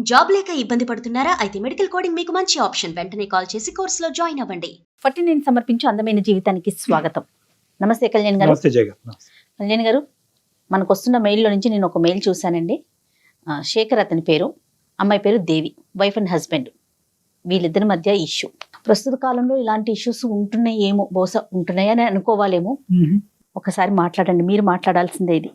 Job లేక ఇబ్బంది పడుతున్నారా? అయితే మెడికల్ కోడింగ్ మీకు మంచి ఆప్షన్. వెంటనే కాల్ చేసి కోర్సులో జాయిన్ అవ్వండి. 49 సమర్పించు అందమైన జీవితానికి స్వాగతం. నమస్తే కళ్యాణ్ గారు. నమస్తే జయ గారు. కళ్యాణ్ గారు, మనకు వస్తున్న మెయిల్లో నుంచి నేను ఒక మెయిల్ చూశానండి. శేఖర్ అతని పేరు, అమ్మాయి పేరు దేవి, వైఫ్ అండ్ హస్బెండ్. వీళ్ళిద్దరి మధ్య ఇష్యూ. ప్రస్తుత కాలంలో ఇలాంటి ఇష్యూస్ ఉంటున్నాయేమో, బహుశా ఉంటున్నాయని అనుకోవాలేమో. ఒకసారి మాట్లాడండి, మీరు మాట్లాడాల్సిందే ఇది.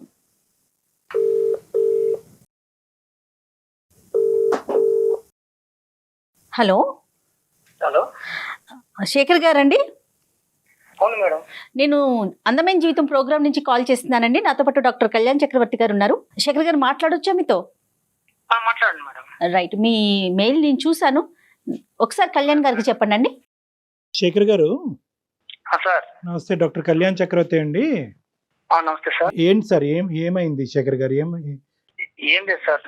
హలో హలో, శేఖర్ గారండి? అవును మేడం. నేను అందమైన జీవితం ప్రోగ్రామ్ నుంచి కాల్ చేస్తున్నానండి. నాతో పాటు డాక్టర్ కళ్యాణ్ చక్రవర్తి గారు ఉన్నారు. శేఖర్ గారు, మాట్లాడొచ్చా మీతో? మాట్లాడండి మేడం. రైట్, మీ మెయిల్ నేను చూశాను. ఒకసారి కళ్యాణ్ గారికి చెప్పండి అండి. శేఖర్ గారు సార్. నమస్తే, డాక్టర్ కళ్యాణ్ చక్రవర్తి అండి. నమస్తే సార్. ఏంటి సార్, ఏమైంది శేఖర్ గారు? ఏం లేదు సార్,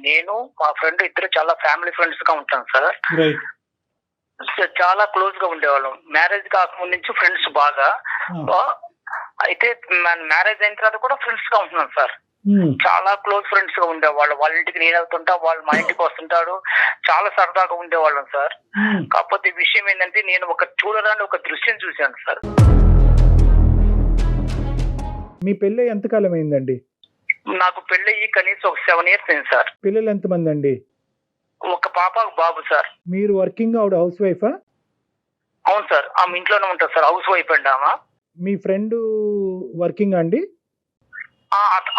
నేను మా ఫ్రెండ్ ఇద్దరు చాలా ఫ్యామిలీ ఫ్రెండ్స్ గా ఉంటాం సార్. రైట్. చాలా క్లోజ్ గా ఉండేవాళ్ళం. మ్యారేజ్ కాకముందు నుంచి ఫ్రెండ్స్ బాగా. అయితే మ్యారేజ్ అయిన తర్వాత కూడా ఫ్రెండ్స్ గా ఉంటున్నాం సార్. చాలా క్లోజ్ ఫ్రెండ్స్ గా ఉండేవాళ్ళు. వాళ్ళ ఇంటికి నేను వెళ్తుంటా, వాళ్ళు మా ఇంటికి వస్తుంటాడు. చాలా సరదాగా ఉండేవాళ్ళం సార్. కాకపోతే విషయం ఏంటంటే, నేను చూడడానికి ఒక దృశ్యం చూశాను సార్. మీ పెళ్ళి ఎంతకాలం అయిందండి? నాకు పెళ్ళయి కనీసం ఒక 7 years అయింది సార్. పిల్లలు ఎంతమంది అండి? ఒక పాప, ఒక బాబు సార్. మీరు వర్కింగ్, ఆవిడ హౌస్ వైఫా? అవును సార్, ఆమె ఇంట్లోనే ఉంటుంది సార్. హౌస్ వైఫ్ అండి ఆమె. మీ ఫ్రెండ్ వర్కింగ్ అండి?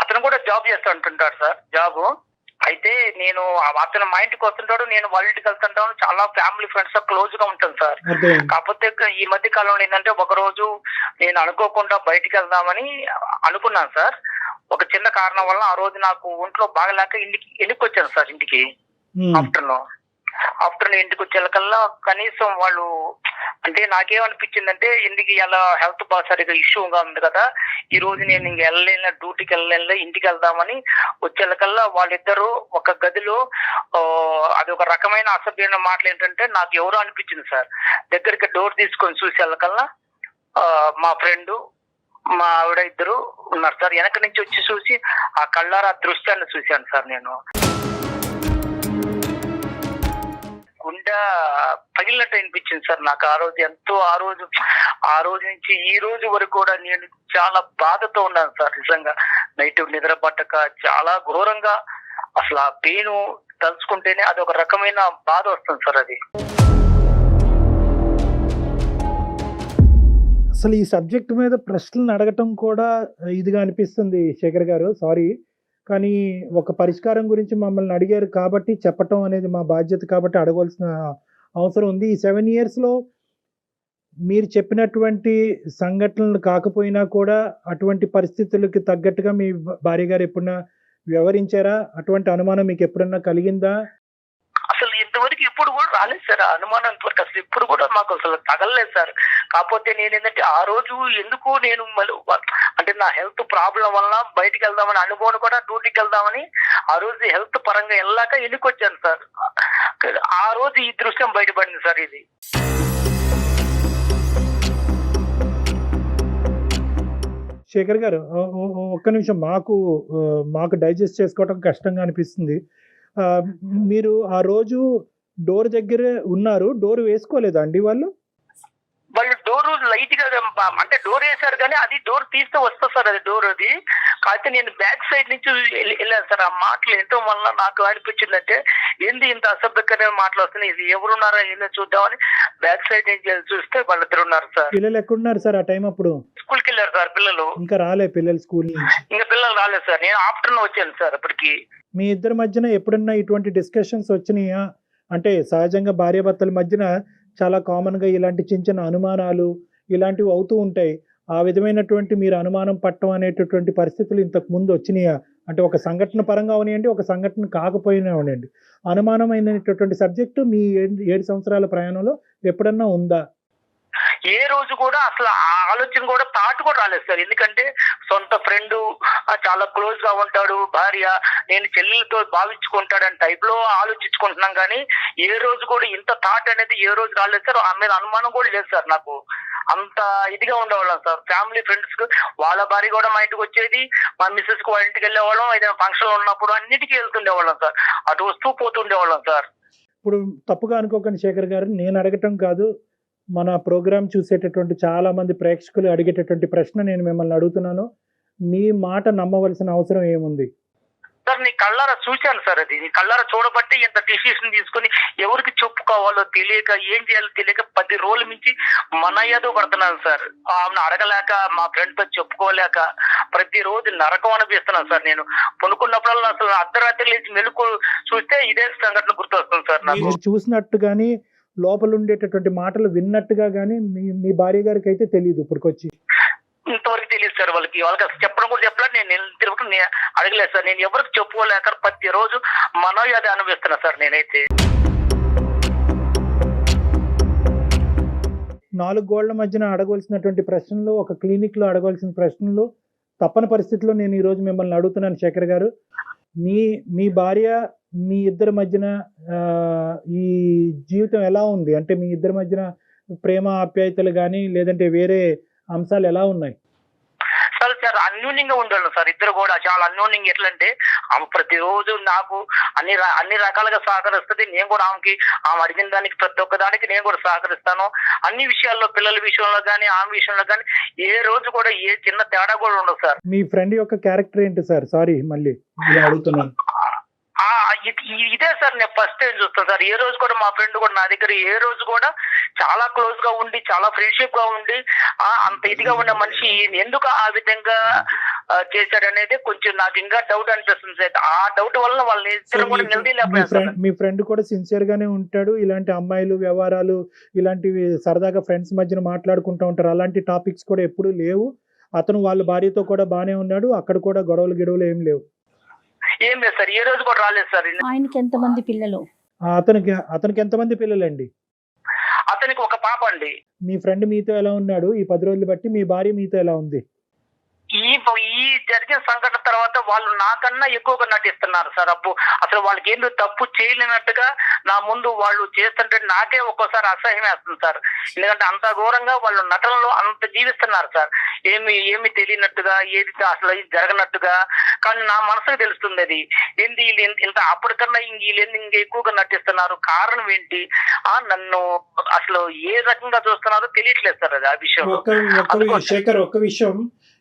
అతను కూడా జాబ్ చేస్తూ ఉంటుంటాడు సార్, జాబ్. అయితే అతను మా ఇంటికి వస్తుంటాడు, నేను వాళ్ళ ఇంటికి వెళ్తుంటాను. చాలా ఫ్యామిలీ ఫ్రెండ్స్ క్లోజ్ గా ఉంటాను సార్. కాకపోతే ఈ మధ్య కాలంలో ఏంటంటే, ఒక రోజు నేను అనుకోకుండా బయటికి వెళ్దామని అనుకున్నాను సార్. ఒక చిన్న కారణం వల్ల ఆ రోజు నాకు ఒంట్లో బాగలేక ఇంటికి వచ్చాను సార్. ఇంటికి ఆఫ్టర్నూన్ ఇంటికి వచ్చేకల్లా కనీసం వాళ్ళు, అంటే నాకేమనిపించిందంటే, ఎందుకు ఇలా హెల్త్ బాగా సరిగా ఇష్యూగా ఉంది కదా, ఈ రోజు నేను ఇంక వెళ్ళలేను, డ్యూటీకి వెళ్ళలేను, ఇంటికి వెళ్దామని వచ్చేకల్లా వాళ్ళిద్దరూ ఒక గదిలో, అది ఒక రకమైన అసభ్యమైన మాటలు ఏంటంటే, నాకు ఎవరో అనిపించింది సార్. దగ్గరికి డోర్ తీసుకొని చూసేకల్లా మా ఫ్రెండ్, మా ఆవిడ ఇద్దరు ఉన్నారు సార్. వెనక నుంచి వచ్చి చూసి ఆ కళ్ళారా దృశ్యాన్ని చూశాను సార్. నేను గుండె పగిలినట్టు అనిపించింది సార్ నాకు ఆ రోజు. ఎంతో ఆ రోజు నుంచి ఈ రోజు వరకు కూడా నేను చాలా బాధతో ఉన్నాను సార్. నిజంగా నైట్ నిద్ర పట్టక చాలా ఘోరంగా, అసలు ఆ పెయిన్ తలుచుకుంటేనే అది ఒక రకమైన బాధ వస్తుంది సార్. అది అసలు ఈ సబ్జెక్ట్ మీద ప్రశ్నలు అడగటం కూడా ఇదిగా అనిపిస్తుంది శేఖర్ గారు. సారీ, కానీ ఒక పరిష్కారం గురించి మమ్మల్ని అడిగారు కాబట్టి చెప్పటం అనేది మా బాధ్యత, కాబట్టి అడగవలసిన అవసరం ఉంది. ఈ 7 yearsలో మీరు చెప్పినటువంటి సంఘటనలు కాకపోయినా కూడా అటువంటి పరిస్థితులకి తగ్గట్టుగా మీ భార్య గారు ఎప్పుడన్నా వ్యవహరించారా? అటువంటి అనుమానం మీకు ఎప్పుడన్నా కలిగిందా? అసలు ఇంతవరకు ఎప్పుడు కూడా రాలేదు సార్ ఆ అనుమానం. ఇంతవరకు అసలు ఎప్పుడు కూడా మాకు అసలు తగలలేదు సార్. కాకపోతే నేనేంటంటే, ఆ రోజు ఎందుకు నేను అంటే నా హెల్త్ ప్రాబ్లం వల్ల బయటికి వెళ్దామని అనుకోని కూడా డ్యూటీకి వెళ్దామని ఆ రోజు హెల్త్ పరంగా వెళ్ళాక ఎందుకు వచ్చాను సార్. ఆ రోజు ఈ దృశ్యం బయటపడింది సార్. ఇది శేఖర్ గారు, ఒక్క నిమిషం, మాకు డైజెస్ట్ చేసుకోవటం కష్టంగా అనిపిస్తుంది. మీరు ఆ రోజు డోర్ దగ్గర ఉన్నారు, డోర్ వేసుకోలేదా అండి వాళ్ళు డోర్ లైట్ గా, అంటే డోర్ వేసారు కానీ అది డోర్ తీస్తే వస్తా సార్. అది డోర్ అది కాకపోతే నేను బ్యాక్ సైడ్ నుంచి వెళ్ళాను సార్. ఆ మాటలు ఎంతో వల్ల నాకు అనిపించిందంటే, ఏంది ఇంత అసభ్యకరమైన మాటలు వస్తున్నాయి, ఇది ఎవరున్నారా ఏందో చూద్దామని బ్యాక్ సైడ్ నుంచి చూస్తే వాళ్ళిద్దరు ఉన్నారు సార్. పిల్లలు ఎక్కడున్నారు సార్ ఆ టైం? అప్పుడు స్కూల్కి వెళ్ళారు సార్ పిల్లలు. ఇంకా రాలే పిల్లలు స్కూల్ నుంచి? ఇంకా పిల్లలు రాలేదు సార్. నేను ఆఫ్టర్నూన్ వచ్చాను సార్. అప్పటికి మీ ఇద్దరి మధ్యన ఎప్పుడన్నా ఇటువంటి డిస్కషన్స్ వచ్చినాయా? అంటే సహజంగా భార్యాభర్తల మధ్యన చాలా కామన్గా ఇలాంటి చిన్న చిన్న అనుమానాలు ఇలాంటివి అవుతూ ఉంటాయి. ఆ విధమైనటువంటి మీరు అనుమానం పట్టడం అనేటటువంటి పరిస్థితులు ఇంతకు ముందు వచ్చినాయా? అంటే ఒక సంఘటన పరంగా అవనివ్వండి, ఒక సంఘటన కాకపోయినా అవనండి, అనుమానమైనటువంటి సబ్జెక్టు మీ 7 సంవత్సరాల ప్రయాణంలో ఎప్పుడన్నా ఉందా? ఏ రోజు కూడా అసలు ఆ ఆలోచన కూడా థాట్ కూడా రాలేదు సార్. ఎందుకంటే సొంత ఫ్రెండ్, చాలా క్లోజ్ గా ఉంటాడు, భార్య, నేను చెల్లెలతో భావించుకుంటాడని టైప్ లో ఆలోచించుకుంటున్నాం. కానీ ఏ రోజు కూడా ఇంత థాట్ అనేది ఏ రోజు రాలేదు సార్. ఆ మీద అనుమానం కూడా లేదు సార్ నాకు. అంత ఇదిగా ఉండేవాళ్ళం సార్. ఫ్యామిలీ ఫ్రెండ్స్ కు వాళ్ళ భార్య కూడా మా ఇంటికి వచ్చేది, మా మిస్సెస్ కు వాళ్ళ ఇంటికి వెళ్ళేవాళ్ళం, ఏదైనా ఫంక్షన్ ఉన్నప్పుడు అన్నిటికీ వెళ్తుండేవాళ్ళం సార్. అటు వస్తూ పోతుండేవాళ్ళం సార్. ఇప్పుడు తప్పుగా అనుకోకండి శేఖర్ గారు, నేను అడగటం కాదు, మన ప్రోగ్రామ్ చూసేటటువంటి చాలా మంది ప్రేక్షకులు అడిగేటటువంటి ప్రశ్న నేను మిమ్మల్ని అడుగుతున్నాను. మీ మాట నమ్మవలసిన అవసరం ఏముంది? సార్ నీ కళ్ళారా చూశాను సార్. అది నీ కళ్ళారా చూడబట్టి ఇంత డిసిషన్ తీసుకుని ఎవరికి చెప్పుకోవాలో తెలియక, ఏం చేయాలో తెలియక 10 రోజుల నుంచి మన ఏదో పడుతున్నాను సార్. ఆమెను అడగలేక, మా ఫ్రెండ్ తో చెప్పుకోలేక ప్రతిరోజు నరకం అనిపిస్తున్నాను సార్. నేను కొనుక్కున్నప్పుడల్లా అసలు అర్ధరాత్రి లేచి మెలుకు చూస్తే ఇదే సంఘటన గుర్తొస్తుంది సార్ నాకు. మీరు చూసినట్టు కానీ లోపల ఉండేటటువంటి మాటలు విన్నట్టుగా కానీ మీ భార్య గారికి అయితే తెలియదు ఇప్పటికొచ్చి? ఇంతవరకు తెలియదు సార్. వాళ్ళకి అసలు చెప్పడం కూడా చెప్పలేదు. నేను తిరుగుతూ అడగలేదు సార్. నేను ఎవరికి చెప్పుకోలేక ప్రతిరోజు మనోయాది అనిపిస్తున్నా సార్ నేనైతే. 4 గోళ్ల మధ్యన అడగవలసినటువంటి ప్రశ్నలు, ఒక క్లినిక్ లో అడగవలసిన ప్రశ్నలు తప్పని పరిస్థితిలో నేను ఈ రోజు మిమ్మల్ని అడుగుతున్నాను శేఖర్ గారు. మీ భార్య మీ ఇద్దరి మధ్యన ఈ జీవితం ఎలా ఉంది? అంటే మీ ఇద్దరి మధ్యన ప్రేమ ఆప్యాయతలు కానీ లేదంటే వేరే అంశాలు ఎలా ఉన్నాయి? సార్ అన్యోన్యంగా ఉండేవాళ్ళం సార్. ఇద్దరు కూడా చాలా అన్యోన్యంగా. ఎట్లంటే ఆమె ప్రతిరోజు నాకు అన్ని రకాలుగా సహకరిస్తుంది. నేను కూడా ఆమె అడిగిన దానికి ప్రతి ఒక్క దానికి నేను కూడా సహకరిస్తాను. అన్ని విషయాల్లో, పిల్లల విషయంలో కానీ ఆమె విషయంలో కానీ ఏ రోజు కూడా ఏ చిన్న తేడా కూడా ఉండదు సార్. మీ ఫ్రెండ్ యొక్క క్యారెక్టర్ ఏంటి సార్? సారీ మళ్ళీ అడుగుతున్నాను. ఇదే సార్ నేను ఫస్ట్ టైం చూస్తాను సార్. ఏ రోజు కూడా మా ఫ్రెండ్ కూడా నా దగ్గర ఏ రోజు కూడా చాలా క్లోజ్ గా ఉండి, చాలా ఫ్రెండ్షిప్ గా ఉండి, అంత ఇదిగా ఉన్న మనిషి ఎందుకు ఆ విధంగా చేశాడనేది కొంచెం నాకు ఇంకా డౌట్ అనిపిస్తుంది సార్. ఆ డౌట్ వల్ల వాళ్ళని ఇద్దరు కూడా నిలదీయలేకపోయారు. మీ ఫ్రెండ్ కూడా సిన్సియర్ గానే ఉంటాడు. ఇలాంటి అమ్మాయిలు వ్యవహారాలు ఇలాంటివి సరదాగా ఫ్రెండ్స్ మధ్యన మాట్లాడుకుంటూ ఉంటారు. అలాంటి టాపిక్స్ కూడా ఎప్పుడూ లేవు. అతను వాళ్ళ భార్యతో కూడా బానే ఉన్నాడు. అక్కడ కూడా గొడవలు ఏం లేవు. ఏం లేదు సార్. ఏ రోజు కూడా రాలేదు సార్. ఆయనకి ఎంతమంది పిల్లలు? అతనికి ఎంతమంది పిల్లలండి? అతనికి ఒక పాప అండి. మీ ఫ్రెండ్ మీతో ఎలా ఉన్నాడు ఈ 10 రోజులు బట్టి? మీ భార్య మీతో ఎలా ఉంది? ఈ జరిగిన సంఘటన తర్వాత వాళ్ళు నాకన్నా ఎక్కువగా నటిస్తున్నారు సార్. అసలు వాళ్ళకి ఏందో తప్పు చేయలేనట్టుగా నా ముందు వాళ్ళు చేస్తుంటే నాకే ఒక్కోసారి అసహ్యం వేస్తుంది సార్. ఎందుకంటే అంత ఘోరంగా వాళ్ళు నటనలో అంత జీవిస్తున్నారు సార్. ఏమి తెలియనట్టుగా, ఏది అసలు జరగనట్టుగా. కానీ నా మనసుకు తెలుస్తుంది అది ఏంటి, ఇంత అప్పటికన్నా వీళ్ళు ఇంకా ఎక్కువగా నటిస్తున్నారు, కారణం ఏంటి, నన్ను అసలు ఏ రకంగా చూస్తున్నారో తెలియట్లేదు సార్. అది ఆ విషయం. శేఖర్, ఒక్క విషయం,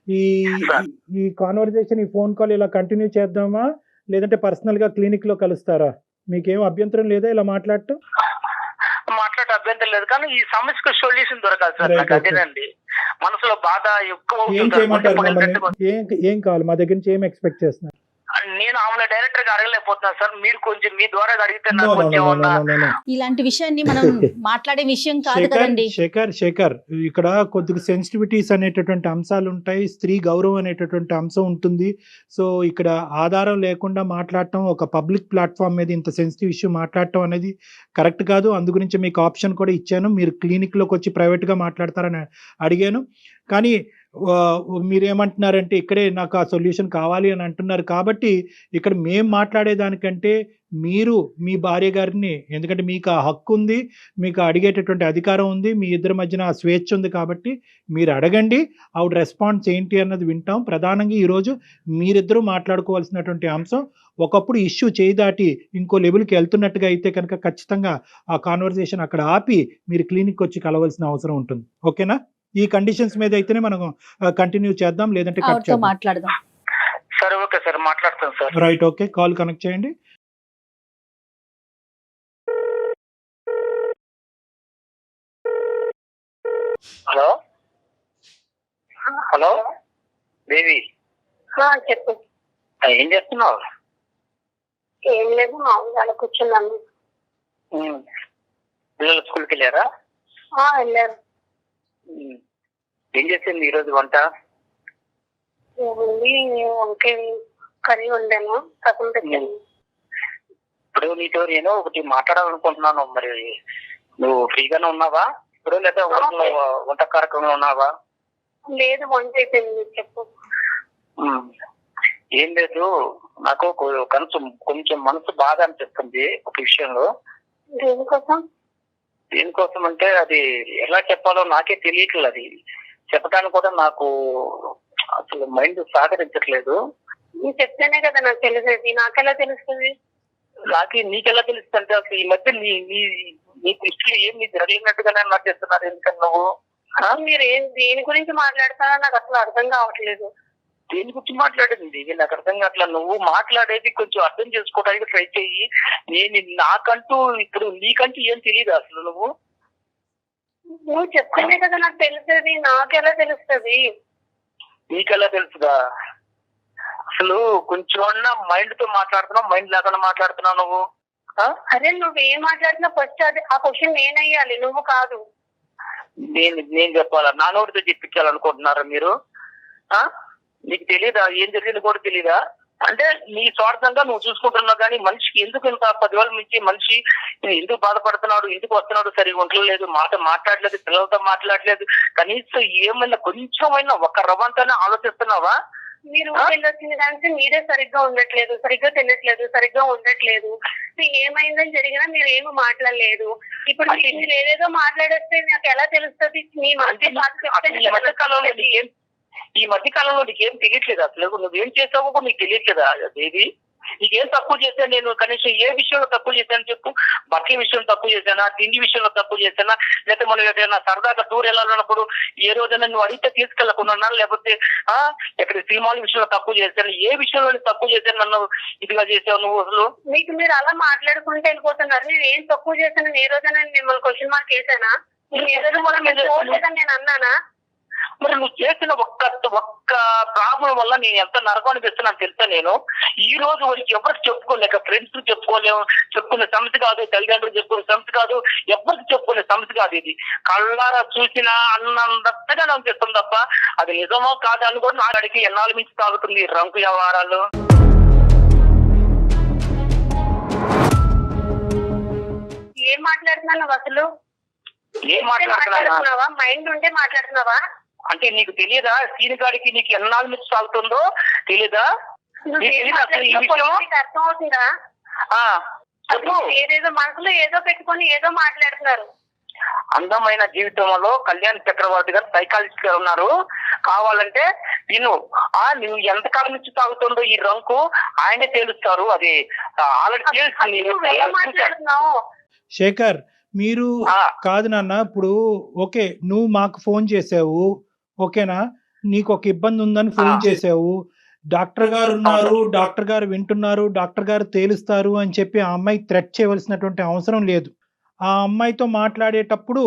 ఈ కాన్వర్జేషన్, ఈ ఫోన్ కాల్ ఇలా కంటిన్యూ చేద్దామా లేదంటే పర్సనల్ గా క్లినిక్ లో కలుస్తారా? మీకేం అభ్యంతరం లేదా ఇలా మాట్లాడటం? మాట్లాడే అభ్యంతరం లేదు, కానీ ఈ సమస్యకు సొల్యూషన్ దొరకాలి సార్. నాకు అదేనండి మనసులో బాధ ఎక్కువ. ఏం కావాలి? మా దగ్గర నుంచి ఏం ఎక్స్పెక్ట్ చేస్తున్నారు? నేను ఆమె డైరెక్టర్ గా అడగలేకపోతున్నాను సార్. మీరు కొంచెం మీ ద్వారా అడిగితే ఇలాంటి విషయాన్ని మనం మాట్లాడే విషయం కాదు కదండి. శేఖర్, ఇక్కడ కొద్దిగా సెన్సిటివిటీస్ అనేటటువంటి అంశాలు ఉంటాయి. స్త్రీ గౌరవం అనేటటువంటి అంశం ఉంటుంది. సో ఇక్కడ ఆధారం లేకుండా మాట్లాడటం, ఒక పబ్లిక్ ప్లాట్ఫామ్ మీద ఇంత సెన్సిటివ్ ఇష్యూ మాట్లాడటం అనేది కరెక్ట్ కాదు. అందు గురించి మీకు ఆప్షన్ కూడా ఇచ్చాను. మీరు క్లినిక్ లోకి వచ్చి ప్రైవేట్ గా మాట్లాడతారని అడిగాను. కానీ మీరేమంటున్నారంటే ఇక్కడే నాకు ఆ సొల్యూషన్ కావాలి అని అంటున్నారు. కాబట్టి ఇక్కడ మేము మాట్లాడేదానికంటే మీరు మీ భార్య గారిని, ఎందుకంటే మీకు ఆ హక్కు ఉంది, మీకు అడిగేటటువంటి అధికారం ఉంది, మీ ఇద్దరి మధ్యన ఆ స్వేచ్ఛ ఉంది, కాబట్టి మీరు అడగండి. ఆవిడ రెస్పాన్స్ ఏంటి అన్నది వింటాం. ప్రధానంగా ఈరోజు మీరిద్దరూ మాట్లాడుకోవాల్సినటువంటి అంశం, ఒకప్పుడు ఇష్యూ చేయి దాటి ఇంకో లెవెల్కి వెళ్తున్నట్టుగా అయితే కనుక ఖచ్చితంగా ఆ కాన్వర్జేషన్ అక్కడ ఆపి మీరు క్లినిక్ వచ్చి కలవాల్సిన అవసరం ఉంటుంది. ఓకేనా? ఈ కండిషన్స్ మీద అయితేనే మనం కంటిన్యూ చేద్దాం, లేదంటే కట్ చేద్దాం. మాట్లాడదాం. సరే, ఓకే సార్, మాట్లాడతాం sir. Right, okay, call connect చేయండి. హలో హలో దేవి, చెప్పు. ఏం చేస్తున్నావు? ఏం లేదు, మామూలుగా కూర్చున్నాను. పిల్లలు స్కూల్కి వెళ్ళారా? వెళ్ళారు. ఏం చేసింది ఈరోజు వంట? ఏముంది, వంకాయ కర్రీ వండాను, సగం పెట్టాను. ఇప్పుడు నీతో నేను ఒకటి మాట్లాడాలనుకుంటున్నాను. మరి నువ్వు ఫ్రీగానే ఉన్నావా ఇప్పుడు, లేదా వంట కార్యక్రమంలో ఉన్నావా? లేదు, వంట అయిపోయింది. చెప్పు. ఏం లేదు, నాకు కొంచెం మనసు బాధ అనిపిస్తుంది ఒక విషయంలో. దేనికోసం? దేనికోసం అంటే అది ఎలా చెప్పాలో నాకే తెలియట్లేదు. అది చెప్పడానికి కూడా నాకు అసలు మైండ్ సహకరించట్లేదు. నువ్వు చెప్తేనే కదా నాకు తెలిసేది, నాకెలా తెలుస్తుంది? నీకెలా తెలుస్తుంది అంటే అసలు ఈ మధ్య నీ దృష్టిలో ఏం నీ జరగలేనట్టుగానే నాకు చెప్తున్నారు. ఎందుకని నువ్వు మీరు దేని గురించి మాట్లాడతారో నాకు అసలు అర్థం కావట్లేదు. దేని గురించి మాట్లాడింది ఇది నాకు అర్థం కావట్లేదు. నువ్వు మాట్లాడేది కొంచెం అర్థం చేసుకోవడానికి ట్రై చెయ్యి. నాకంటూ ఇప్పుడు నీకంటూ ఏం తెలియదు అసలు. నువ్వు చెప్తేనే కదా నాకు తెలిసేది, నాకెలా తెలుస్తుంది? నీకెలా తెలుసుదా? అసలు కొంచెం మైండ్ తో మాట్లాడుతున్నావు, మైండ్ లేకుండా మాట్లాడుతున్నావు నువ్వు. అరే నువ్వేం మాట్లాడినా ఫస్ట్ అది ఆ క్వశ్చన్ నేనయ్యాలి, నువ్వు కాదు. నేను చెప్పాలా? నా నోటితో చెప్పించాలనుకుంటున్నారా మీరు? నీకు తెలీదా ఏం జరిగింది కూడా తెలీదా? అంటే నీ స్వార్థంగా నువ్వు చూసుకుంటున్నావు, కానీ మనిషికి ఎందుకు ఇంత 10,000 నుంచి మనిషి ఎందుకు బాధపడుతున్నాడు, ఎందుకు వస్తున్నాడు, సరిగా ఉండలేదు, మాట్లాడలేదు, పిల్లలతో మాట్లాడలేదు, కనీసం ఏమైనా కొంచెమైనా ఒక రవ్వంతైనా ఆలోచిస్తున్నావా? మీరు వెళ్ళొచ్చిన దానికి మీరే సరిగ్గా ఉండట్లేదు, సరిగ్గా తినట్లేదు, సరిగ్గా ఉండట్లేదు. ఏమైందని జరిగినా మీరు ఏమి మాట్లాడలేదు. ఇప్పుడు మీరు ఏదేదో మాట్లాడేస్తే నాకు ఎలా తెలుస్తుంది? మీ ఈ మధ్య కాలంలో నీకేం తెలియట్లేదు అసలు. నువ్వేం చేసావో కూడా నీకు తెలియట్లేదా దేవి? నీకేం తక్కువ చేశాను నేను? కనీసం ఏ విషయంలో తక్కువ చేశాను చెప్పు. బట్టల విషయంలో తక్కువ చేశానా, తిండి విషయంలో తక్కువ చేశానా, లేకపోతే మనం ఏదైనా సరదాగా టూర్ వెళ్ళాలన్నప్పుడు ఏ రోజైనా నువ్వు అడిగితే తీసుకెళ్లకుండా, లేకపోతే ఎక్కడ సినిమాల విషయంలో తక్కువ చేశాను, ఏ విషయంలో తక్కువ చేశాను నన్ను ఇదిగా చేసావు నువ్వు అసలు? మీకు మీరు అలా మాట్లాడుకుంటూ వెళ్ళిపోతున్నారు. నేను ఏం తక్కువ చేశాను? ఏ రోజైనా మిమ్మల్ని క్వశ్చన్ మార్క్ వేసానా? ఏ రోజు నేను అన్నానా? మరి నువ్వు చేసిన ఒక్క ప్రాబ్లం వల్ల నేను ఎంత నరకం అనిపిస్తున్నాను తెలుసా? నేను ఈ రోజు వరకు ఎవరికి చెప్పుకోలేక, ఫ్రెండ్స్ చెప్పుకునే సమస్య కాదు, తల్లిదండ్రులు చెప్పుకునే సమస్య కాదు, ఎవరికి చెప్పుకునే సమస్య కాదు. ఇది కళ్ళారా చూసినా అన్నంతగా అనిపిస్తుంది తప్ప అది నిజమో కాదు అని కూడా నాడికి ఎన్నాళ్ళ నుంచి తాగుతుంది ఈ రంకు వ్యవహారాలు. ఏం మాట్లాడుతున్నావు అసలు? ఏం మాట్లాడుతున్నావా? మైండ్ ఉంటే మాట్లాడుతున్నావా? అంటే నీకు తెలియదా సీనిగాడికి నీకు ఎన్నాళ్ళ నుంచి సాగుతుందో తెలీదా? అర్థం అవుతుందా? ఏదేదో మనసులో ఏదో పెట్టుకొని ఏదో మాట్లాడుతున్నారు. అందమైన జీవితంలో కళ్యాణ్ చక్రవర్తి గారు సైకాలజిస్ట్ గారు ఉన్నారు. కావాలంటే నువ్వు ఎంతకాలం నుంచి తాగుతుందో ఈ రంకు ఆయనే తేలుస్తారు. అది ఆల్రెడీ తెలుసు. శేఖర్, మీరు కాదు నాన్న, ఇప్పుడు ఓకే నువ్వు మాకు ఫోన్ చేసావు, ఓకేనా, నీకు ఒక ఇబ్బంది ఉందని ఫోన్ చేసావు, డాక్టర్ గారు ఉన్నారు, డాక్టర్ గారు వింటున్నారు, డాక్టర్ గారు తేలుస్తారు అని చెప్పి ఆ అమ్మాయి థ్రెట్ చేయవలసినటువంటి అవసరం లేదు. ఆ అమ్మాయితో మాట్లాడేటప్పుడు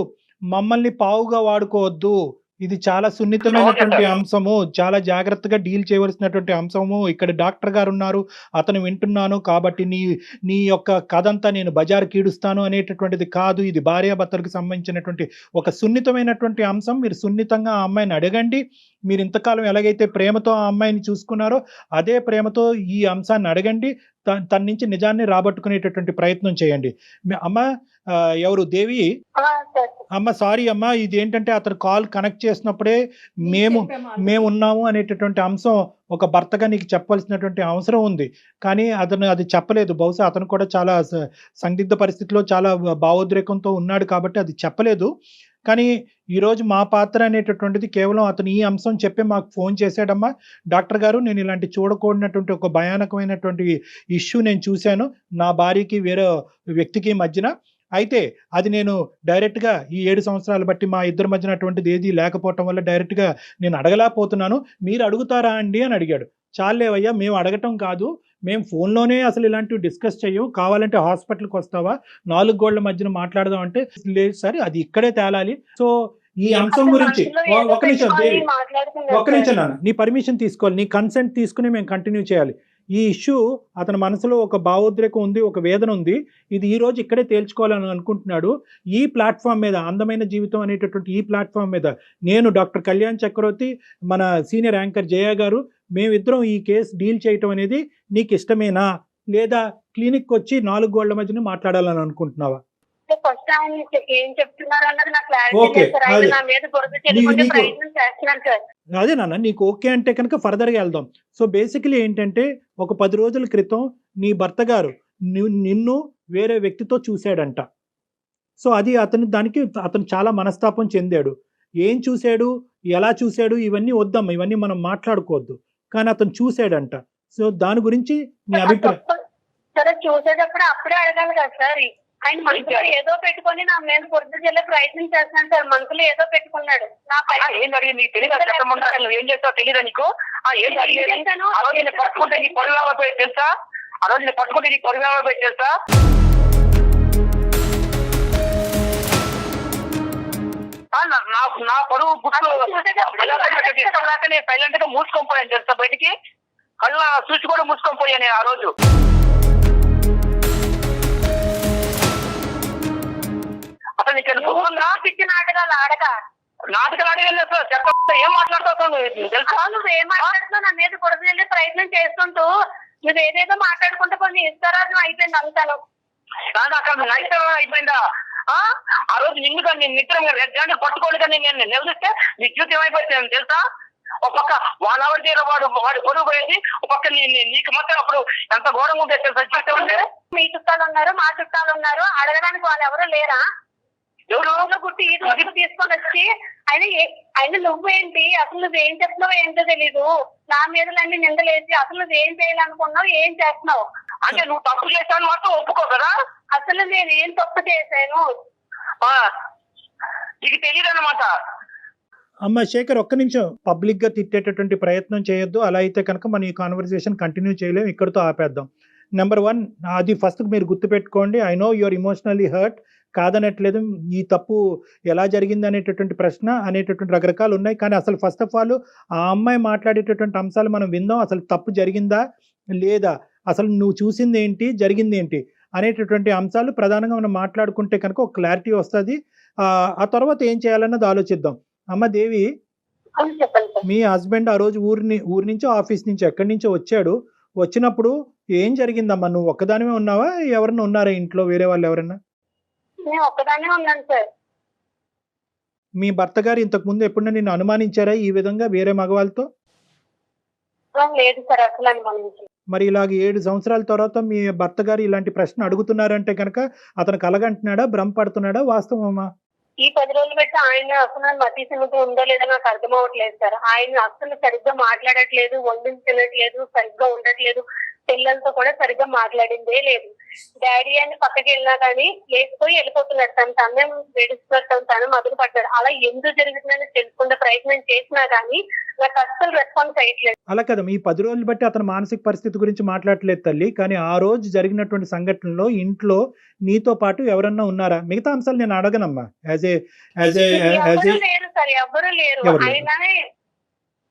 మమ్మల్ని పావుగా వాడుకోవద్దు, ఇది చాలా సున్నితమైనటువంటి అంశము, చాలా జాగ్రత్తగా డీల్ చేయవలసినటువంటి అంశము. ఇక్కడ డాక్టర్ గారు ఉన్నారు, అతను వింటున్నాను కాబట్టి నీ యొక్క కథంతా నేను బజారు కీడుస్తాను అనేటటువంటిది కాదు. ఇది భార్యాభర్తలకు సంబంధించినటువంటి ఒక సున్నితమైనటువంటి అంశం. మీరు సున్నితంగా ఆ అమ్మాయిని అడగండి. మీరు ఇంతకాలం ఎలాగైతే ప్రేమతో ఆ అమ్మాయిని చూసుకున్నారో అదే ప్రేమతో ఈ అంశాన్ని అడగండి. తన నుంచి నిజాన్ని రాబట్టుకునేటటువంటి ప్రయత్నం చేయండి. అమ్మ ఎవరు దేవి? అమ్మ సారీ అమ్మ, ఇది ఏంటంటే అతను కాల్ కనెక్ట్ చేసినప్పుడే మేము ఉన్నాము అనేటటువంటి అంశం ఒక భర్తగా నీకు చెప్పవలసినటువంటి అవసరం ఉంది, కానీ అతను అది చెప్పలేదు. బహుశా అతను కూడా చాలా సందిగ్ధ పరిస్థితిలో చాలా భావోద్రేకంతో ఉన్నాడు కాబట్టి అది చెప్పలేదు. కానీ ఈరోజు మా పాత్ర అనేటటువంటిది కేవలం అతను ఈ అంశం చెప్పి మాకు ఫోన్ చేశాడమ్మా, డాక్టర్ గారు నేను ఇలాంటి చూడకూడనటువంటి ఒక భయానకమైనటువంటి ఇష్యూ నేను చూశాను నా భార్యకి వేరే వ్యక్తికి మధ్యన. అయితే అది నేను డైరెక్ట్గా ఈ 7 సంవత్సరాలు బట్టి మా ఇద్దరి మధ్యన అటువంటిది ఏది లేకపోవటం వల్ల డైరెక్ట్గా నేను అడగలేకపోతున్నాను, మీరు అడుగుతారా అండి అని అడిగాడు. చాలేవయ్యా, మేము అడగటం కాదు, మేము ఫోన్లోనే అసలు ఇలాంటివి డిస్కస్ చెయ్యం, కావాలంటే హాస్పిటల్కి వస్తావా 4 గోళ్ల మధ్యన మాట్లాడదాం అంటే లేదు సార్ అది ఇక్కడే తేలాలి. సో ఈ అంశం గురించి ఒక నిమిషం దేవి, ఒక్క నిమిషం నాన్న, నీ పర్మిషన్ తీసుకోవాలి, నీ కన్సెంట్ తీసుకుని మేము కంటిన్యూ చేయాలి. ఈ ఇష్యూ అతని మనసులో ఒక భావోద్రేకం ఉంది, ఒక వేదన ఉంది, ఇది ఈ రోజు ఇక్కడే తేల్చుకోవాలని అనుకుంటున్నాడు. ఈ ప్లాట్ఫామ్ మీద, అందమైన జీవితం అనేటటువంటి ఈ ప్లాట్ఫామ్ మీద నేను డాక్టర్ కళ్యాణ్ చక్రవర్తి, మన సీనియర్ యాంకర్ జయ గారు, మేమిద్దరం ఈ కేసు డీల్ చేయటం అనేది నీకు ఇష్టమేనా, లేదా క్లినిక్ వచ్చి 4 గోళ్ల మధ్యన మాట్లాడాలని అనుకుంటున్నావా? ఫస్ట్ ఏం చెప్తున్నారు అన్నది నాకు క్లారిటీ లేదు సార్. నా మీద బురద చెల్లుకునే ప్రయత్నం చేస్తున్నాను సార్. అదే నాన్న, నీకు ఓకే అంటే కనుక ఫర్దర్గా వెళ్దాం. సో బేసికలీ ఏంటంటే ఒక 10 రోజుల క్రితం నీ భర్త గారు నిన్ను వేరే వ్యక్తితో చూశాడంట, సో అది అతను చాలా మనస్తాపం చెందాడు. ఏం చూశాడు, ఎలా చూశాడు ఇవన్నీ వద్దమ్మా, ఇవన్నీ మనం మాట్లాడుకోవద్దు. కానీ అతను చూశాడంట. సో దాని గురించి మీ అభిప్రాయం? సరే చూసేటప్పుడు అప్పుడే అడగాలి కదా సార్. ఆయన మనసులో ఏదో పెట్టుకొని నా మీద బురద జల్లే ప్రయత్నం చేస్తున్నాడు సార్. మనసులో ఏదో పెట్టుకున్నాడు. ఏం జరిగింది నీకు తెలియదు, నువ్వు ఏం చేస్తావు తెలియదా నీకు? ఏం జరిగింది? ఆ రోజు నేను పట్టుకుంటే నీ పొరుగు పోయి తెలుసా? ఆ రోజు నేను పట్టుకుంటే నీ పొరుగు పోయి తెలుసా? నా పరువు బుక్కు నేను సైలెంట్ గా మూసుకొని పోయాను తెలుసా బయటికి. కళ్ళ చూసి కూడా మూసుకొని పోయాను ఆ రోజు. అసలు నీకు పిచ్చి నాటకాలు నాటకాలు ఆడగలేదు సార్. చెప్ప ఏం మాట్లాడుతావు తెలుసా? నువ్వు ఏం మాట్లాడుతున్నావు? నా మీద బురద జల్లే ప్రయత్నం చేసుకుంటూ నువ్వు ఏదేదో మాట్లాడుకుంటే కొన్ని ఇస్తారాజం అయిపోయింది అంతాను. అక్కడ నైతం అయిపోయిందా? ఆ రోజు నిన్ను కానీ నేను నిద్ర రెడ్ పట్టుకోండి కానీ నేను నిలదీస్తే నీ జీవితం ఏమైపోతుంది తెలుసా? ఒక పక్క వాళ్ళ తీర వాడు పొరుగు పోయేది, ఒక పక్క నీకు మాత్రం అప్పుడు ఎంత ఘోరంగా ఉంటుంది తెలుసా జీవితం అంటే. మీ చుట్టాలు ఉన్నారు, మా చుట్టాలు ఉన్నారు, అడగడానికి వాళ్ళు ఎవరు లేరా? ఎవరు గుట్టి ఈ రోజు తీసుకొని వచ్చి ఆయన నువ్వేంటి, అసలు నువ్వేం చెప్తున్నావు ఏంటో తెలీదు. నా మీద అన్ని నిందలేసి అసలు నువ్వేం చేయాలనుకున్నావు, ఏం చేస్తున్నావు అంటే నువ్వు తప్పు చేశాను మాత్రం ఒప్పుకో కదా. అసలు నేను ఏం తప్పు చేశాను నీకు తెలియదు అన్నమాట. అమ్మ శేఖర్, ఒక్క నిమిషం. పబ్లిక్ గా తిట్టేటటువంటి ప్రయత్నం చేయొద్దు. అలా అయితే కనుక మన ఈ కాన్వర్సేషన్ కంటిన్యూ చేయలేము, ఇక్కడితో ఆపేద్దాం. నెంబర్ 1, అది ఫస్ట్ మీరు గుర్తుపెట్టుకోండి. I know your emotionally hurt, కాదనట్లేదు. ఈ తప్పు ఎలా జరిగింది అనేటటువంటి ప్రశ్న అనేటటువంటి రకరకాలు ఉన్నాయి. కానీ అసలు ఫస్ట్ ఆఫ్ ఆల్ ఆ అమ్మాయి మాట్లాడేటటువంటి అంశాలు మనం విందాం. అసలు తప్పు జరిగిందా లేదా, అసలు నువ్వు చూసింది ఏంటి, జరిగింది ఏంటి అనేటటువంటి అంశాలు ప్రధానంగా మనం మాట్లాడుకుంటే కనుక ఒక క్లారిటీ వస్తుంది. ఆ తర్వాత ఏం చేయాలన్నది ఆలోచిద్దాం. అమ్మ దేవి, మీ హస్బెండ్ ఆ రోజు ఊరి నుంచి ఆఫీస్ నుంచి ఎక్కడి నుంచో వచ్చాడు. వచ్చినప్పుడు ఏం జరిగిందమ్మా? నువ్వు ఒక్కదానివే ఉన్నావా, ఎవరన్నా ఉన్నారా ఇంట్లో, వేరే వాళ్ళు ఎవరన్నా? నేను ఒక్కదానే ఉన్నాను సార్. మీ భర్త గారు ఇంతకు ముందు ఎప్పుడన్నా నిన్ను అనుమానించారా ఈ విధంగా వేరే మగవాళ్ళతో? లేదు సార్, అసలు అనుమానించారు. మరి ఇలాగ 7 సంవత్సరాల తర్వాత మీ భర్త గారు ఇలాంటి ప్రశ్న అడుగుతున్నారంటే కనుక అతను కలగంటున్నాడా, భ్రమ పడుతున్నాడా, వాస్తవమా? ఈ 10 రోజులు పెట్టి ఆయన అసలు మతి సింహం ఉందో లేదో నాకు అర్థం అవ్వట్లేదు సార్. ఆయన అసలు సరిగ్గా మాట్లాడట్లేదు, వండించి తినట్లేదు, సరిగ్గా ఉండట్లేదు, పిల్లలతో కూడా సరిగ్గా మాట్లాడిందే లేదు. డాడీ అని పక్కకి వెళ్ళినా కానీ లేకపోయి వెళ్ళిపోతున్నాడు. తను వేడిస్తున్నాడు, తను మొదలు పడ్డాడు. అలా ఎందుకు జరుగుతుందని తెలుసుకునే ప్రయత్నం చేసినా కానీ నాకు అస్సలు రెస్పాన్స్ అయ్యట్లేదు. అలా కదా, ఈ 10 రోజులు బట్టి అతని మానసిక పరిస్థితి గురించి మాట్లాడలేదు తల్లి. కానీ ఆ రోజు జరిగినటువంటి సంఘటనలో ఇంట్లో నీతో పాటు ఎవరన్నా ఉన్నారా? మిగతా అంశాలు నేను అడగనమ్మా. లేరు సార్, ఎవరు లేరు. ఆయననే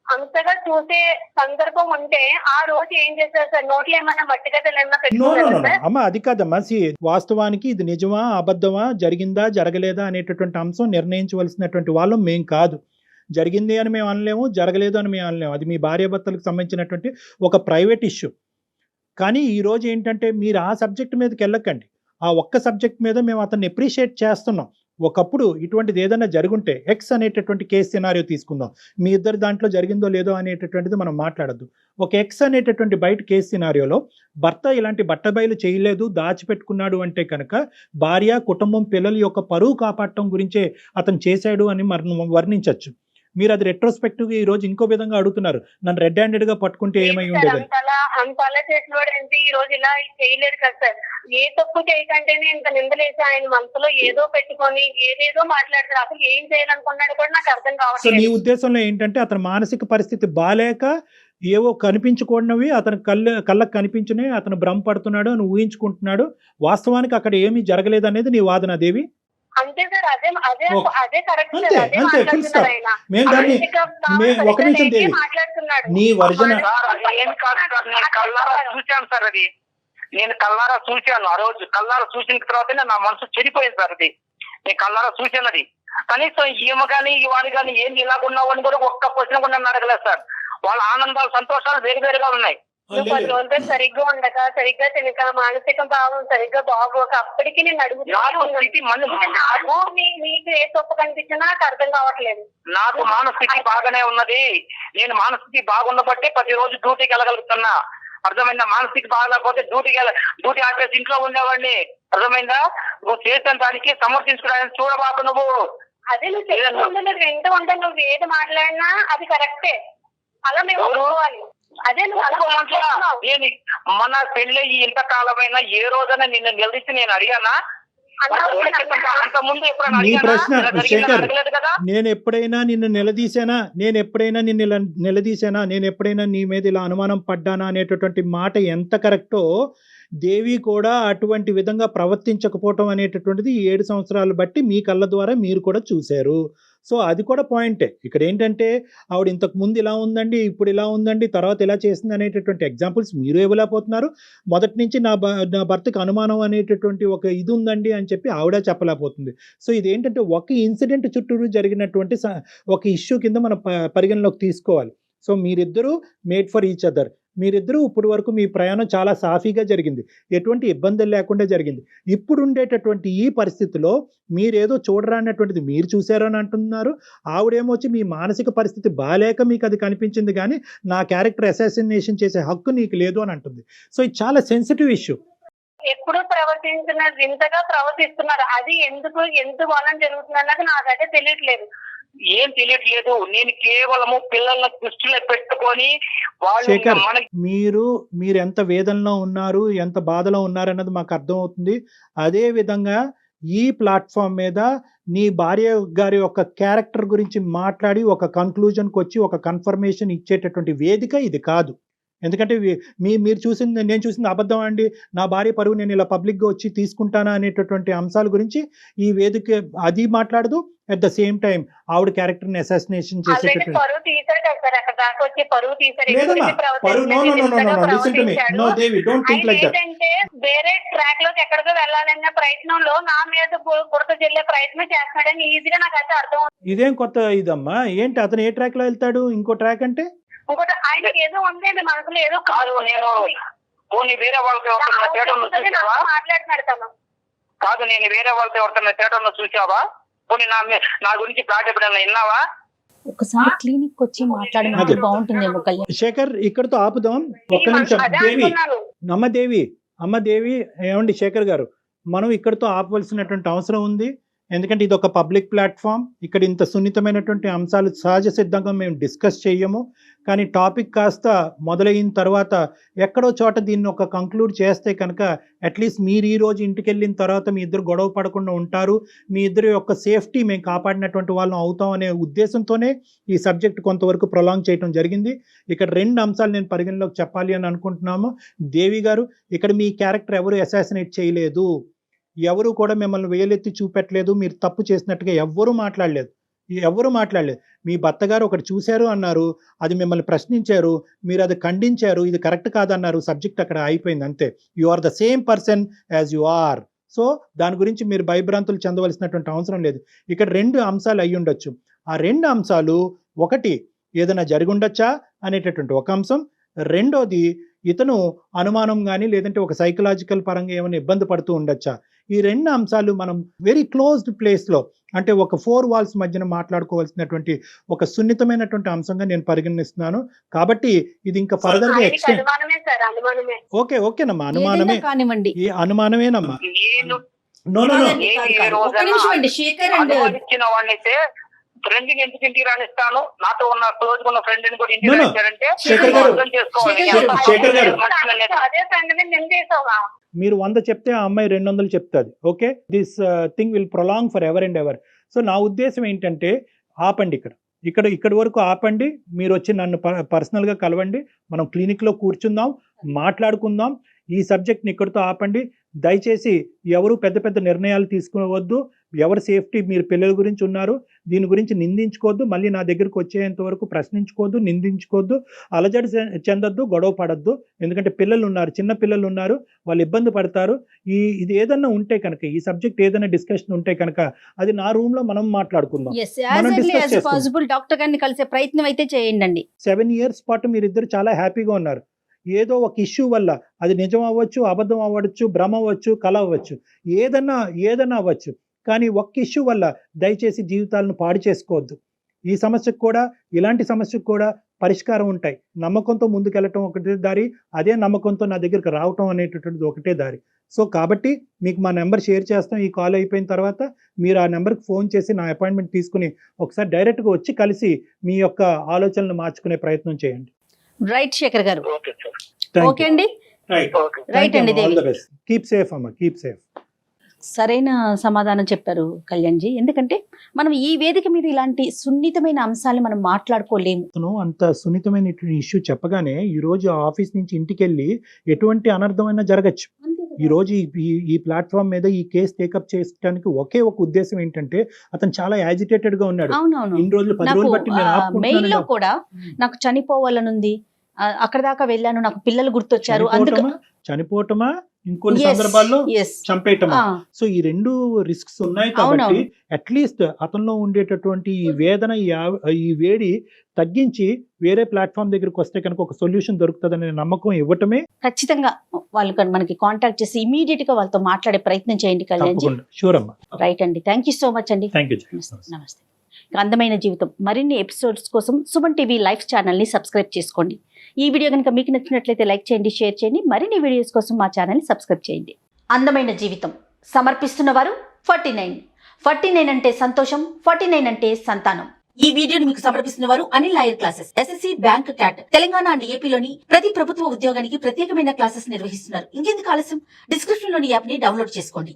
అంతగా చూసే సందర్భం ఉంటే ఆ రోజు ఏం చేశారు సార్? నోట్లో ఏమన్నా మట్టి కథలు ఏమన్నా పెట్టుకున్నారా? అమ్మా అది కాదమ్మా. వాస్తవానికి ఇది నిజమా అబద్ధమా, జరిగిందా జరగలేదా అనేటటువంటి అంశం నిర్ణయించవలసినటువంటి వాళ్ళం మేం కాదు. జరిగింది అని మేము అనలేము, జరగలేదు అని మేము అనలేము. అది మీ భార్యాభర్తలకు సంబంధించినటువంటి ఒక ప్రైవేట్ ఇష్యూ. కానీ ఈరోజు ఏంటంటే మీరు ఆ సబ్జెక్ట్ మీదకి వెళ్ళకండి. ఆ ఒక్క సబ్జెక్ట్ మీద మేము అతన్ని అప్రిషియేట్ చేస్తున్నాం. ఒకప్పుడు ఇటువంటిది ఏదైనా జరుగుంటే ఎక్స్ అనేటటువంటి కేసు సినారియో తీసుకుందాం. మీ ఇద్దరు దాంట్లో జరిగిందో లేదో అనేటటువంటిది మనం మాట్లాడద్దు. ఒక ఎక్స్ అనేటటువంటి బయట కేసు సినారియోలో భర్త ఇలాంటి బట్టబయలు చేయలేదు, దాచిపెట్టుకున్నాడు అంటే కనుక భార్య, కుటుంబం, పిల్లల యొక్క పరువు కాపాడటం గురించే అతను చేశాడు అని వర్ణించవచ్చు. మీరు అది రెట్రోస్పెక్టివ్ ఈ రోజు ఇంకో విధంగా అడుగుతున్నారు, నన్ను రెడ్ హ్యాండెడ్ గా పట్టుకుంటే ఏమై ఉండేది? అంతలా చేసిన వాడు ఏంటి ఈ రోజు ఇలా చేయలేదు కదా సార్. ఏ తప్పు చేయకంటేనే ఇంత నిందలేసి ఆయన మనసులో ఏదో పెట్టుకొని ఏదేదో మాట్లాడతారు. అసలు ఏం చేయాలనుకున్నాడు కూడా నాకు అర్థం కావట్లేదు. సో నీ ఉద్దేశంలో ఏంటంటే అతని మానసిక పరిస్థితి బాలేక ఏవో కనిపించుకున్నవి అతను కళ్ళకు కనిపించినవి అతను భ్రమ పడుతున్నాడు అని ఊహించుకుంటున్నాడు. వాస్తవానికి అక్కడ ఏమీ జరగలేదు అనేది నీ వాదన దేవి? అంతే సార్, అదే కరెక్ట్. ఒక నిమిషం దేవి, నీ వర్జన కల్లారా చూశాను సార్. అది నేను కల్లారా చూశాను. ఆ రోజు కల్లారా చూసిన తర్వాతనే నా మనసు చెడిపోయింది సార్. అది నేను కల్లారా చూశాను. అది కనీసం ఈమె కానీ వాడు కానీ ఏంది ఇలాగున్నావు అని కూడా ఒక్క క్వశ్చన్ కూడా నన్ను అడగలేదు సార్. వాళ్ళ ఆనందాలు, సంతోషాలు వేరువేరుగా ఉన్నాయి. సరిగ్గా ఉండక, సరిగ్గా తినక, మానసిక భావం సరిగ్గా బాగోక అప్పటికి నేను అడుగుతున్నాను. నీకు ఏ తప్పు కనిపించినా నాకు అర్థం కావట్లేదు. నాకు మానస్థితి బాగానే ఉన్నది. నేను మానస్థితి బాగున్నబట్టే ప్రతిరోజు డ్యూటీకి వెళ్ళగలుగుతున్నా. అర్థమైందా? మానస్థితి బాగాలేకపోతే డ్యూటీ ఆపేసి ఇంట్లో ఉండేవాడిని. అర్థమైందా? నువ్వు చేసిన దానికి సమర్థించుకోవడానికి చూడబాకు నువ్వు. అదే నువ్వు చెప్తుంటే నువ్వు వింటూ ఉంటే నువ్వు ఏది మాట్లాడినా అది కరెక్టే, అలా మేము ఒప్పుకోవాలి. అదే నువ్వు అలా మాట్లాడుతున్నావు. నేను మన పెళ్ళి ఇంతకాలమైనా ఏ రోజైనా నిన్ను నిలదీసి నేను అడిగానా? అంత ముందు ఎప్పుడైనా నీ ప్రశ్న శేఖర్, అడగలేదు కదా. నేను ఎప్పుడైనా నిన్ను నిలదీశానా, నేను ఎప్పుడైనా నీ మీద ఇలా అనుమానం పడ్డానా అనేటటువంటి మాట ఎంత కరెక్టో, దేవి కూడా అటువంటి విధంగా ప్రవర్తించకపోవటం అనేటటువంటిది 7 సంవత్సరాలు బట్టి మీ కళ్ళ ద్వారా మీరు కూడా చూశారు. సో అది కూడా పాయింటే. ఇక్కడ ఏంటంటే ఆవిడ ఇంతకు ముందు ఇలా ఉందండి, ఇప్పుడు ఇలా ఉందండి, తర్వాత ఇలా చేసింది అనేటటువంటి ఎగ్జాంపుల్స్ మీరు ఇవ్వలేకపోతున్నారు. మొదటి నుంచి నా భర్తకు అనుమానం అనేటటువంటి ఒక ఇది ఉందండి అని చెప్పి ఆవిడ చెప్పలేకపోతుంది. సో ఇదేంటంటే ఒక ఇన్సిడెంట్ చుట్టూరు జరిగినటువంటి ఒక ఇష్యూ కింద మనం పరిగణలోకి తీసుకోవాలి. సో మీరిద్దరూ మేడ్ ఫర్ ఈచ్ అదర్. మీరిద్దరూ ఇప్పుడు వరకు మీ ప్రయాణం చాలా సాఫీగా జరిగింది, ఎటువంటి ఇబ్బందులు లేకుండా జరిగింది. ఇప్పుడు ఉండేటటువంటి ఈ పరిస్థితిలో మీరేదో చూడరానటువంటిది మీరు చూశారని అంటున్నారు. ఆవిడేమొచ్చి మీ మానసిక పరిస్థితి బాలేక మీకు అది కనిపించింది, కానీ నా క్యారెక్టర్ అసాసినేషన్ చేసే హక్కు నీకు లేదు అని అంటుంది. సో ఇది చాలా సెన్సిటివ్ ఇష్యూ. ఎప్పుడు ప్రవర్తించినారు, వింతగా ప్రవర్తిస్తున్నారు. అది ఎందుకు వలన జరుగుతుంది అన్నది నాకైతే తెలియట్లేదు. ఏం తెలియట్లేదు. నేను కేవలము పిల్లల దృష్టిలో పెట్టుకొని వాళ్ళు శేఖర్, మీరు ఎంత వేదనలో ఉన్నారు, ఎంత బాధలో ఉన్నారు అన్నది మాకు అర్థం అవుతుంది. అదే విధంగా ఈ ప్లాట్ఫామ్ మీద నీ భార్య గారి యొక్క క్యారెక్టర్ గురించి మాట్లాడి ఒక కన్క్లూజన్కి వచ్చి ఒక కన్ఫర్మేషన్ ఇచ్చేటటువంటి వేదిక ఇది కాదు. ఎందుకంటే నేను చూసింది అబద్ధం అండి, నా భార్య పరువు నేను ఇలా పబ్లిక్గా వచ్చి తీసుకుంటానా అనేటటువంటి అంశాల గురించి ఈ వేదిక అది మాట్లాడదు. అట్ ద సేమ్ టైం ఆవిడ క్యారెక్టర్ని అసాసినేషన్ చేసేటటువంటి వేరే ట్రాక్ లోకి ఎక్కడికో వెళ్ళాలన్న ప్రయత్నంలో నా మీద బురద చెల్లే ప్రయత్నం చేస్తున్నాడని ఈజీగా నాకైతే అర్థం. ఇదేం కొత్త ఇదమ్మా, ఏంటి అతను ఏ ట్రాక్ లో వెళ్తాడు? ఇంకో ట్రాక్ అంటే ఇంకోటి ఆయనకి ఏదో ఉందండి మనసులో, ఏదో కాదు. నేను వేరే వాళ్ళతో మాట్లాడుతున్నాడు తను. కాదు, నేను వేరే వాళ్ళతో ఎవరితో థియేటర్లో చూసావా? పోనీ నా గురించి ప్లాట్ ఎప్పుడైనా విన్నావా? ఒకసారి క్లినిక్ వచ్చి మాట్లాడినట్టు బాగుంటుందేమో కళ్యాణ్. శేఖర్, ఇక్కడతో ఆపుదాం ఒక్క నిమిషం. అమ్మ దేవి ఏమండి శేఖర్ గారు, మనం ఇక్కడతో ఆపవలసినటువంటి అవసరం ఉంది. ఎందుకంటే ఇది ఒక పబ్లిక్ ప్లాట్ఫామ్. ఇక్కడ ఇంత సున్నితమైనటువంటి అంశాలు సహజ సిద్ధంగా మేము డిస్కస్ చేయము. కానీ టాపిక్ కాస్త మొదలైన తర్వాత ఎక్కడో చోట దీన్ని ఒక కంక్లూడ్ చేస్తే కనుక అట్లీస్ట్ మీరు ఈ రోజు ఇంటికి వెళ్ళిన తర్వాత మీ ఇద్దరు గొడవ పడకుండా ఉంటారు, మీ ఇద్దరు యొక్క సేఫ్టీ మేము కాపాడినటువంటి వాళ్ళం అవుతాం అనే ఉద్దేశంతోనే ఈ సబ్జెక్ట్ కొంతవరకు ప్రొలాంగ్ చేయడం జరిగింది. ఇక్కడ 2 అంశాలు నేను పరిగణలోకి చెప్పాలి అని అనుకుంటున్నాము. దేవి గారు, ఇక్కడ మీ క్యారెక్టర్ ఎవరు అసాసినేట్ చేయలేదు, ఎవరు కూడా మిమ్మల్ని వేలెత్తి చూపెట్టలేదు, మీరు తప్పు చేసినట్టుగా ఎవ్వరూ మాట్లాడలేదు. మీ భర్త గారు ఒకటి చూశారు అన్నారు, అది మిమ్మల్ని ప్రశ్నించారు, మీరు అది ఖండించారు, ఇది కరెక్ట్ కాదన్నారు, సబ్జెక్ట్ అక్కడ అయిపోయింది అంతే. You are the same person as you are. So దాని గురించి మీరు భయభ్రాంతులు చెందవలసినటువంటి అవసరం లేదు. ఇక్కడ 2 అంశాలు అయి ఉండొచ్చు. ఆ 2 అంశాలు, ఒకటి ఏదైనా జరిగి ఉండొచ్చా అనేటటువంటి ఒక అంశం, రెండోది ఇతను అనుమానం కానీ లేదంటే ఒక సైకలాజికల్ పరంగా ఏమైనా ఇబ్బంది పడుతూ ఉండొచ్చా. ఈ 2 అంశాలు మనం వెరీ క్లోజ్డ్ ప్లేస్లో, అంటే ఒక 4 వాల్స్ మధ్యన మాట్లాడుకోవాల్సినటువంటి ఒక సున్నితమైనటువంటి అంశంగా నేను పరిగణిస్తున్నాను. కాబట్టి ఇది ఇంకా ఫర్దర్ గా ఎక్స్టెండ్. ఓకేనమ్మా, అనుమానమే కానివ్వండి, ఈ అనుమానమేనమ్మా. ఫ్రెండ్ ఎందుకు ఇంటికి రానిస్తాను, నాతో ఉన్న క్లోజ్ ఉన్న ఫ్రెండ్ ని కూడా ఇంటికి రానిస్తారంటే మీరు 100 చెప్తే ఆ అమ్మాయి 200 చెప్తుంది. Okay, this thing will prolong for ever and ever. So నా ఉద్దేశం ఏంటంటే ఆపండి, ఇక్కడి వరకు ఆపండి. మీరు వచ్చి నన్ను పర్సనల్గా కలవండి, మనం క్లినిక్లో కూర్చుందాం, మాట్లాడుకుందాం. ఈ సబ్జెక్ట్ని ఇక్కడితో ఆపండి. దయచేసి ఎవరు పెద్ద పెద్ద నిర్ణయాలు తీసుకోవద్దు. ఎవరి సేఫ్టీ, మీరు పిల్లల గురించి ఉన్నారు, దీని గురించి నిందించుకోవద్దు. మళ్ళీ నా దగ్గరకు వచ్చేంత వరకు ప్రశ్నించుకోవద్దు, నిందించుకోవద్దు, అలజడి చెందొద్దు, గొడవ పడద్దు. ఎందుకంటే పిల్లలు ఉన్నారు, చిన్న పిల్లలు ఉన్నారు, వాళ్ళు ఇబ్బంది పడతారు. ఇది ఏదన్నా ఉంటే కనుక, ఈ సబ్జెక్ట్ ఏదైనా డిస్కషన్ ఉంటే కనుక అది నా రూమ్ లో మనం మాట్లాడుకుందాం. డాక్టర్ గారిని కలిసే ప్రయత్నం అయితే చేయండి. 7 years పాటు మీరిద్దరు చాలా హ్యాపీగా ఉన్నారు. ఏదో ఒక ఇష్యూ వల్ల, అది నిజం అవ్వచ్చు, అబద్ధం అవ్వచ్చు, భ్రమ అవ్వచ్చు, కల అవ్వచ్చు, ఏదన్నా అవ్వచ్చు, కానీ ఒక్క ఇష్యూ వల్ల దయచేసి జీవితాలను పాడు చేసుకోవద్దు. ఈ సమస్యకు కూడా, ఇలాంటి సమస్యకు కూడా పరిష్కారం ఉంటాయి. నమ్మకంతో ముందుకెళ్ళటం ఒకటే దారి, అదే నమ్మకంతో నా దగ్గరికి రావటం అనేటటువంటిది ఒకటే దారి. సో కాబట్టి మీకు మా నెంబర్ షేర్ చేస్తాం ఈ కాల్ అయిపోయిన తర్వాత. మీరు ఆ నెంబర్కి ఫోన్ చేసి నా అపాయింట్మెంట్ తీసుకుని ఒకసారి డైరెక్ట్గా వచ్చి కలిసి మీ యొక్క ఆలోచనలు మార్చుకునే ప్రయత్నం చేయండి. రైట్ శేఖర్ గారు. Okay sir. ఓకే అండి. రైట్ అండి దేవి. కీప్ సేఫ్ అమ్మా, కీప్ సేఫ్. సరైన సమాధానం చెప్పారు కళ్యాణ్జీ. ఎందుకంటే మనం ఈ వేదిక మీద ఇలాంటి సున్నితమైన అంశాలు మనం మాట్లాడుకోలేము. అతను అంత సున్నితమైన ఇష్యూ చెప్పగానే ఈ రోజు ఆఫీస్ నుంచి ఇంటికి వెళ్ళి ఎటువంటి అనర్థమైనా జరగచ్చు. ఈ రోజు ఈ ప్లాట్ఫామ్ మీద ఈ కేసు టేకప్ చేయడానికి ఒకే ఒక ఉద్దేశం ఏంటంటే అతను చాలా యాజిటేటెడ్ గా ఉన్నాడు. అవునవును. ఇన్ని రోజులు 10 రోజులు బట్టి నేను మెయిల్ లో కూడా నాకు చనిపోవాలనుంది, అక్కడ దాకా వెళ్ళాను, నాకు పిల్లలు గుర్తొచ్చారు, చనిపోవటమా ఇంకొన్ని సందర్భాల్లో చంపేయటమా. సో ఈ రెండు రిస్క్స్ ఉన్నాయి కాబట్టి అట్లీస్ట్ అతనిలో ఉండేటటువంటి ఈ వేదన ఈ వేడి తగ్గించి వేరే ప్లాట్ఫామ్ దగ్గరికి వస్తే కనుక ఒక సొల్యూషన్ దొరుకుతుందనే నమ్మకం ఇవ్వటమే. ఖచ్చితంగా వాళ్ళు మనకి కాంటాక్ట్ చేసి ఇమీడియట్ గా వాళ్ళతో మాట్లాడే ప్రయత్నం చేయండి కళ్యాణ్. షూర్ అమ్మా. రైట్ అండి, థ్యాంక్ యూ సో మచ్ అండి. నమస్తే. అందమైన జీవితం మరిన్ని ఎపిసోడ్స్ కోసం సుమన్ టీవీ లైవ్ ఛానల్ ని సబ్స్క్రైబ్ చేసుకోండి. ఈ వీడియో కనుక మీకు నచ్చినట్లయితే లైక్ చేయండి, షేర్ చేయండి. మరిన్ని వీడియోస్ కోసం మా ఛానల్ ని సబ్స్క్రైబ్ చేయండి. అందమైన జీవితం సమర్పిస్తున్న వారు 49 అంటే సంతోషం, 49 అంటే సంతానం. ఈ వీడియోని మీకు సమర్పిస్తున్న వారు Anil lawyer classes, SSC, bank, cat, Telangana and ఏపీలోని ప్రతి ప్రభుత్వ ఉద్యోగానికి ప్రత్యేకమైన క్లాసెస్ నిర్వహిస్తున్నారు. ఇంకెందుకు ఆలస్యం, డిస్క్రిప్షన్ లోని యాప్ ని డౌన్లోడ్ చేసుకోండి.